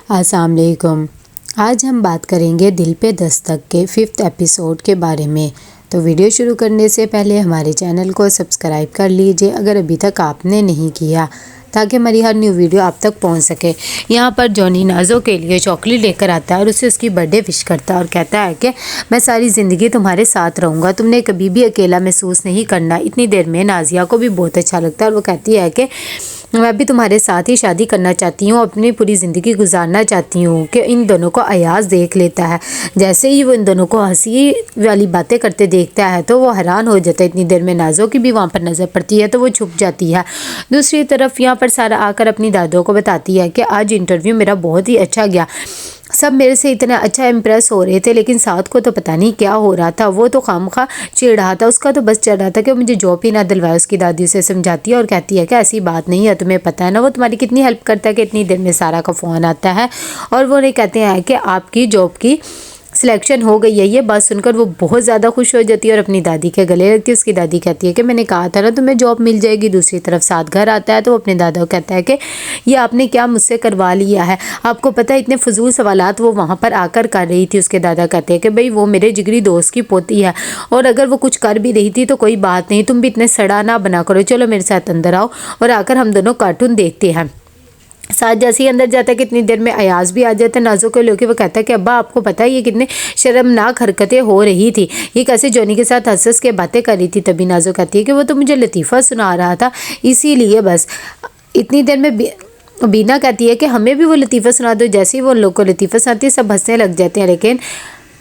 السلام علیکم۔ آج ہم بات کریں گے دل پہ دستک کے 5th ایپیسوڈ کے بارے میں۔ تو ویڈیو شروع کرنے سے پہلے ہمارے چینل کو سبسکرائب کر لیجئے اگر ابھی تک آپ نے نہیں کیا، تاکہ ہماری ہر نیو ویڈیو آپ تک پہنچ سکے۔ یہاں پر جونی نازو کے لیے چاکلیٹ لے کر آتا ہے اور اسے اس کی برتھ ڈے وش کرتا ہے اور کہتا ہے کہ میں ساری زندگی تمہارے ساتھ رہوں گا، تم نے کبھی بھی اکیلا محسوس نہیں کرنا۔ اتنی دیر میں نازیہ کو بھی بہت اچھا لگتا ہے اور وہ کہتی ہے کہ میں بھی تمہارے ساتھ ہی شادی کرنا چاہتی ہوں، اپنی پوری زندگی گزارنا چاہتی ہوں۔ کہ ان دونوں کو ایاز دیکھ لیتا ہے، جیسے ہی وہ ان دونوں کو ہنسی والی باتیں کرتے دیکھتا ہے تو وہ حیران ہو جاتا ہے۔ اتنی دیر میں نازو کی بھی وہاں پر نظر پڑتی ہے تو وہ چھپ جاتی ہے۔ دوسری طرف یہاں پر سارا آ کر اپنی دادوں کو بتاتی ہے کہ آج انٹرویو میرا بہت ہی اچھا گیا، سب میرے سے اتنا اچھا امپریس ہو رہے تھے، لیکن ساتھ کو تو پتہ نہیں کیا ہو رہا تھا، وہ تو خامخواہ چڑ رہا تھا، اس کا تو بس چڑھ رہا تھا کہ مجھے جاب ہی نہ دلوائے۔ اس کی دادی اسے سمجھاتی ہے اور کہتی ہے کہ ایسی بات نہیں ہے، تمہیں پتہ ہے نا وہ تمہاری کتنی ہیلپ کرتا ہے۔ کہ اتنی دیر میں سارا کا فون آتا ہے اور وہ کہتے ہیں کہ آپ کی جاب کی سلیکشن ہو گئی ہے۔ یہ بات سن کر وہ بہت زیادہ خوش ہو جاتی ہے اور اپنی دادی کے گلے لگتی ہے۔ اس کی دادی کہتی ہے کہ میں نے کہا تھا نا تمہیں جاب مل جائے گی۔ دوسری طرف ساتھ گھر آتا ہے تو وہ اپنے دادا کو کہتا ہے کہ یہ آپ نے کیا مجھ سے کروا لیا ہے، آپ کو پتہ ہے اتنے فضول سوالات وہ وہاں پر آ کر رہی تھی۔ اس کے دادا کہتے ہیں کہ بھئی وہ میرے جگری دوست کی پوتی ہے اور اگر وہ کچھ کر بھی رہی تھی تو کوئی بات نہیں، تم بھی اتنے سڑا نہ بنا کرو، چلو میرے ساتھ اندر آؤ اور آ کر ہم دونوں کارٹون دیکھتے ہیں۔ ساتھ جیسے ہی اندر جاتا ہے کہ اتنی دیر میں ایاز بھی آ جاتا ہے نازو کو لے کے۔ وہ کہتا ہے کہ ابا آپ کو پتہ ہے یہ کتنے شرمناک حرکتیں ہو رہی تھی، یہ کیسے جونی کے ساتھ ہنس ہنس کے باتیں کر رہی تھی۔ تبھی نازو کہتی ہے کہ وہ تو مجھے لطیفہ سنا رہا تھا، اسی لیے بس۔ اتنی دیر میں بینا کہتی ہے کہ ہمیں بھی وہ لطیفہ سنا دو۔ جیسے ہی وہ لوگ کو لطیفہ سناتی ہے سب ہنسنے لگ جاتے ہیں، لیکن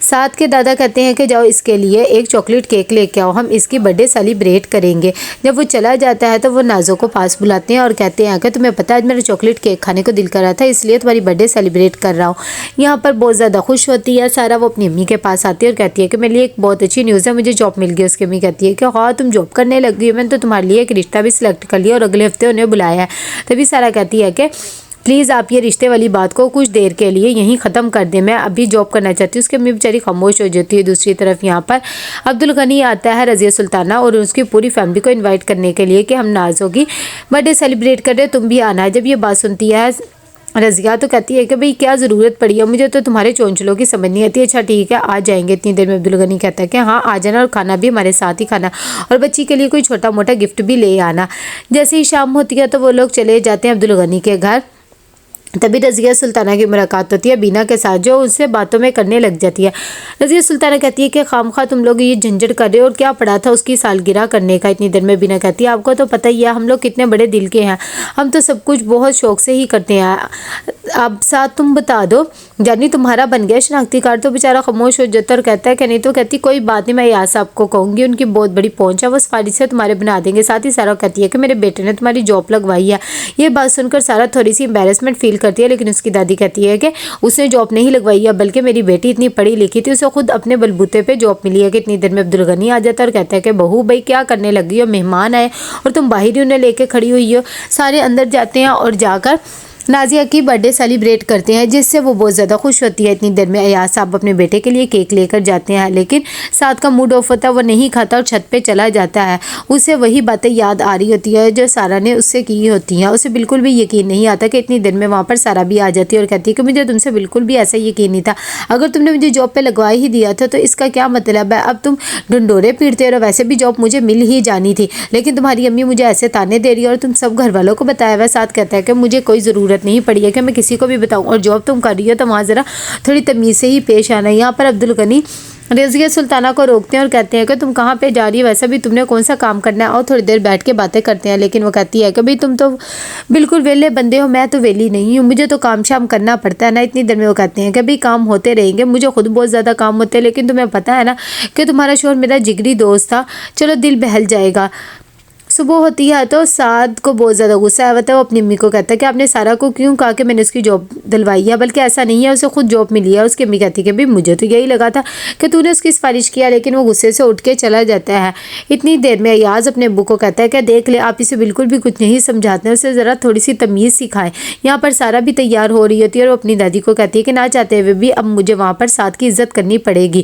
ساتھ کے دادا کہتے ہیں کہ جاؤ اس کے لیے ایک چاکلیٹ کیک لے کے آؤ، ہم اس کی برتھ ڈے سیلیبریٹ کریں گے۔ جب وہ چلا جاتا ہے تو وہ نازو کو پاس بلاتے ہیں اور کہتے ہیں کہ تمہیں پتہ ہے آج میرا چاکلیٹ کیک کھانے کو دل کر رہا تھا، اس لیے تمہاری برتھ ڈے سیلیبریٹ کر رہا ہوں۔ یہاں پر بہت زیادہ خوش ہوتی ہے سارا، وہ اپنی امی کے پاس آتی ہے اور کہتی ہے کہ میرے لیے ایک بہت اچھی نیوز ہے، مجھے جاب مل گئی۔ اس کی امی کہتی ہے کہ ہاں تم جاب کرنے لگ گئی، میں نے تو تمہارے لیے ایک رشتہ بھی سلیکٹ کر لیا اور اگلے ہفتے انہیں بلایا ہے۔ تبھی سارا کہتی ہے کہ پلیز آپ یہ رشتے والی بات کو کچھ دیر کے لیے یہیں ختم کر دیں، میں ابھی جاب کرنا چاہتی ہوں۔ اس کی امی بیچاری خاموش ہو جاتی ہے۔ دوسری طرف یہاں پر عبدالغنی آتا ہے رضیہ سلطانہ اور اس کی پوری فیملی کو انوائٹ کرنے کے لیے کہ ہم نازو کی برتھ ڈے سیلیبریٹ کر رہے، تم بھی آنا ہے۔ جب یہ بات سنتی ہے رضیہ تو کہتی ہے کہ بھئی کیا ضرورت پڑی ہے، مجھے تو تمہارے چونچلوں کی سمجھ نہیں آتی۔ اچھا ٹھیک ہے آ جائیں گے۔ اتنی دیر میں عبدالغنی کہتا ہے کہ ہاں آ جانا اور کھانا بھی ہمارے ساتھ ہی کھانا اور بچی کے لیے کوئی چھوٹا موٹا گفٹ بھی لے آنا۔ جیسے ہی شام ہوتی ہے تو وہ لوگ چلے جاتے ہیں عبدالغنی کے گھر۔ تبھی رضیہ سلطانہ کی ملاقات ہوتی ہے بینا کے ساتھ، جو ان سے باتوں میں کرنے لگ جاتی ہے۔ رضیہ سلطانہ کہتی ہے کہ خامخواہ تم لوگ یہ جھنجھٹ کر رہے ہو اور کیا پڑا تھا اس کی سالگرہ کرنے کا۔ اتنی دیر میں بینا کہتی ہے آپ کو تو پتہ ہی ہے ہم لوگ کتنے بڑے دل کے ہیں، ہم تو سب کچھ بہت شوق سے ہی کرتے ہیں، اب ساتھ تم بتا دو یعنی تمہارا بن گیا شناختی کارڈ۔ تو بیچارہ خاموش ہو جاتا ہے اور کہتا ہے کہ نہیں تو کہتی کوئی بات نہیں، میں یاد صاحب کو کہوں گی، ان کی بہت بڑی پہنچ ہے، وہ سفارش سے تمہارے بنا دیں گے۔ ساتھ ہی سارا کہتی ہے کہ میرے بیٹے نے تمہاری جاب لگوائی ہے۔ یہ بات سن کر سارا تھوڑی سی امبیرسمنٹ فیل کرتی ہے، لیکن اس کی دادی کہتی ہے کہ اس نے جاب نہیں لگوائی ہے بلکہ میری بیٹی اتنی پڑھی لکھی تھی، اسے خود اپنے بلبوتے پہ جاب ملی ہے۔ کہ اتنی دیر میں عبدالغنی آ جاتا ہے اور کہتا ہے کہ بہو بھائی کیا کرنے لگی ہو، مہمان آئے اور تم باہر ہی انہیں لے کے کھڑی ہوئی ہو۔ سارے اندر جاتے ہیں اور جا کر نازیہ کی برتھ ڈے سیلیبریٹ کرتے ہیں، جس سے وہ بہت زیادہ خوش ہوتی ہے۔ اتنی دیر میں ایاز صاحب اپنے بیٹے کے لیے کیک لے کر جاتے ہیں، لیکن ساتھ کا موڈ آف ہوتا ہے، وہ نہیں کھاتا اور چھت پہ چلا جاتا ہے۔ اسے وہی باتیں یاد آ رہی ہوتی ہے جو سارا نے اس سے کی ہوتی ہیں، اسے بالکل بھی یقین نہیں آتا۔ کہ اتنی دیر میں وہاں پر سارا بھی آ جاتی ہے اور کہتی ہے کہ مجھے تم سے بالکل بھی ایسا یقین نہیں تھا، اگر تم نے مجھے جاب پہ لگوا ہی دیا تھا تو اس کا کیا مطلب ہے، اب تم ڈنڈورے پیٹتے رہو، ویسے بھی جاب مجھے مل ہی جانی تھی، لیکن تمہاری امی مجھے ایسے تانے دے رہی ہے اور تم سب گھر والوں کو بتایا ہوا۔ ساتھ کہتا ہے کہ مجھے کوئی ضرورت نہیں پڑی ہے کہ میں کسی کو بھی بتاؤں، اور جاب تم کر رہی ہو تو وہاں ذرا تھوڑی تمیز سے ہی پیش آنا۔ یہاں پر عبدالغنی رضیہ سلطانہ کو روکتے ہیں اور کہتے ہیں کہ تم کہاں پہ جا رہی ہو، ویسے بھی تم نے کون سا کام کرنا ہے، اور تھوڑی دیر بیٹھ کے باتیں کرتے ہیں۔ لیکن وہ کہتی ہے کہ بھئی تم تو بالکل ویلے بندے ہو، میں تو ویلی نہیں ہوں، مجھے تو کام شام کرنا پڑتا ہے نا۔ اتنی دیر میں وہ کہتے ہیں کہ بھئی کام ہوتے رہیں گے، مجھے خود بہت زیادہ کام ہوتے ہیں، لیکن تمہیں پتہ ہے نا کہ تمہارا شوہر میرا جگری دوست تھا، چلو دل بہل جائے گا۔ صبح ہوتی ہے تو سعد کو بہت زیادہ غصہ آیا ہوتا ہے، وہ اپنی امی کو کہتا ہے کہ آپ نے سارا کو کیوں کہا کہ میں نے اس کی جاب دلوائی ہے، بلکہ ایسا نہیں ہے، اسے خود جاب ملی ہے۔ اس کی امی کہتی ہے کہ بھی مجھے تو یہی لگا تھا کہ تو نے اس کی سفارش کیا، لیکن وہ غصے سے اٹھ کے چلا جاتا ہے۔ اتنی دیر میں ایاز اپنے ابو کو کہتا ہے کہ دیکھ لے آپ اسے بالکل بھی کچھ نہیں سمجھاتے ہیں، اسے ذرا تھوڑی سی تمیز سکھائیں۔ یہاں پر سارا بھی تیار ہو رہی ہوتی ہے اور وہ اپنی دادی کو کہتی ہے کہ نہ چاہتے ہوئے بھی اب مجھے وہاں پر ساتھ کی عزت کرنی پڑے گی۔